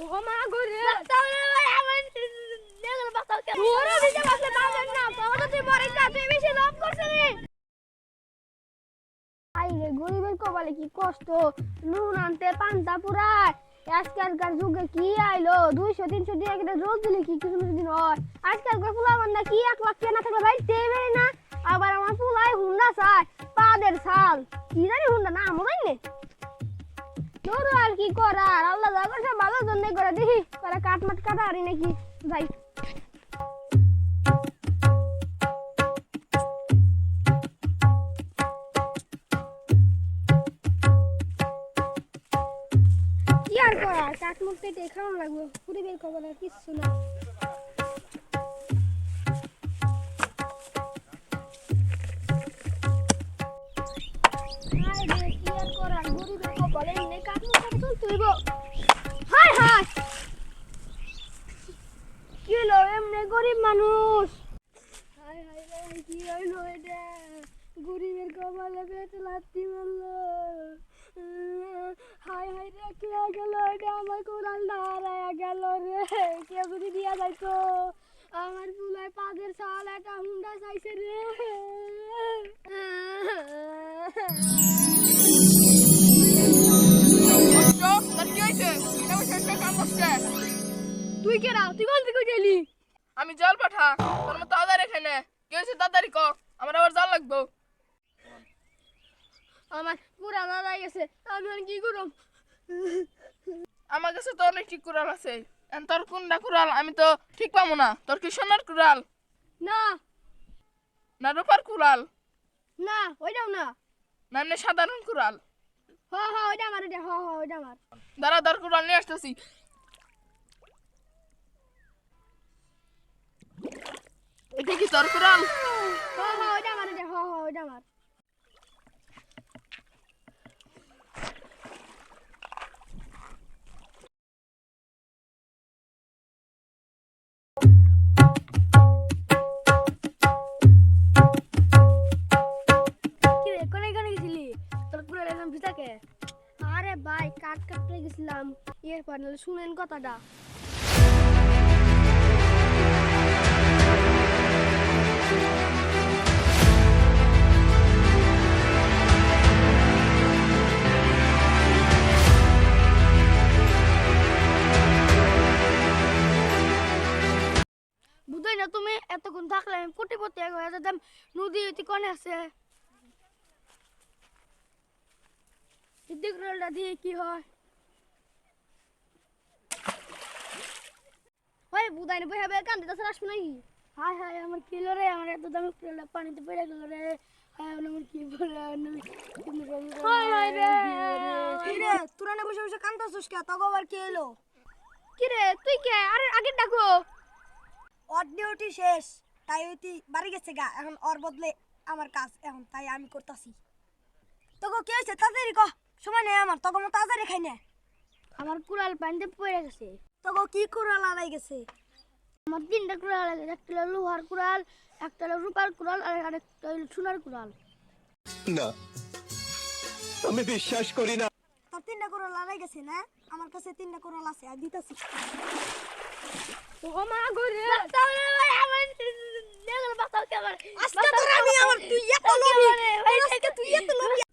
ও মা গরে তাহলে ভাই আমার নেগল বাতাও কে ওরে দিতে বসলে তাহলে না তোমার তুই মরে যা তুই বেশি লাভ করছিস রে আইরে গরিবের কপালে কি কষ্ট নুন আনতে পান্তা পুরায় আজকালকার যুগে কি আইলো 200-300 টাকা করে রোজ দিলে কি কিছু দিন হয় আজকালকার পোলা বান্দা কি 1 লাখ টাকা না থাকলে ভাই দেবে না আবার আমার পোলাই হুন্ডা চায় পাদের ছাল কি জানি হুন্ডা না আমো জানি তোর আর কি করার আল্লাহ যা করছে ভালোর জন্যই করে দেখি তারা কাটমাট কাটা আরি নাকি যাই কি আর করার কাটমাট কেটে খাওয়া লাগবে পুরি বের করবো না কিচ্ছু না গরিব মানুষ হাই হাই রে কি হইলো এটা গরিবের কপালে পেট লাথি মারলো হাই হাই রে কি গেল এটা আমার কোরালটা হারায়া গেল রে কে যদি দিয়া যাইতো আমার পুলায় পাদের ছাল একটা হুন্ডা চাইছে রে তুই কেনা তুই কোন দিকে গেলি আমি জল পাঠা তোর মতো তাড়াতাড়ি এখানে কি হয়েছে তাড়াতাড়ি ক আমার আবার জল লাগবো আমার পুরা দাদা গেছে আমি আর কি করব আমার কাছে তো অনেক ঠিক কুড়াল আছে তোর কোনটা কুড়াল আমি তো ঠিক পাবো না তোর কি সোনার কুড়াল না না রূপার কুড়াল না ওইটাও না না এমনি সাধারণ কুড়াল হ হ ওইটা আমার ওইটা হ হ ওইটা আমার দাঁড়া দাঁড় কুড়াল নিয়ে আসতেছি এটা কি তোর কুড়াল হ হ ওইটা আমার ওইটা হ হ ওইটা আমার আরে ভাই কাট কাটতে গেছিলাম এর পর শুনেন কথাটা বুঝই না তুমি এতক্ষণ থাকলে আমি কোটিপতি হয়ে যেতাম নদী কোনে আছে দিকরলটা দিয়ে কি হয় ওই বুদাইনে বই হবে কান্দে তাছাড়া আসবে নাকি হায় হায় আমার কি রে আমার এত দামি প্রেলা পানিতে পড়ে গেল রে হায় আমার কি বলে হায় হায় রে কি রে তোরা না বসে বসে কান্দছস কে তগো আবার কি এলো কি রে তুই কে আরে আগে ডাকো ওর ডিউটি শেষ তাই হইতি বাড়ি গেছে গা এখন ওর বদলে আমার কাজ এখন তাই আমি করতাছি তগো কি হইছে তাড়াতাড়ি কহ সময় নেই আমার তগো মত তাড়াতাড়ি খাই না আমার কুড়াল পানিতে পড়ে গেছে তগো কি কুড়াল আড়াই গেছে আমার 3টা কুড়াল আছে একটা হলো লোহার কুড়াল একটা হলো রূপার কুড়াল আর আরেকটা হলো সোনার কুড়াল না আমি বিশ্বাস করি না তোর 3টা কুড়াল আড়াই গেছে না আমার কাছে 3টা কুড়াল আছে আর দিতাছি ও মা গরে তাহলে ভাই আমার নেগল বাতাও কে আমার আজকে তোর আমি আমার তুই এত লোভী তুই এত লোভী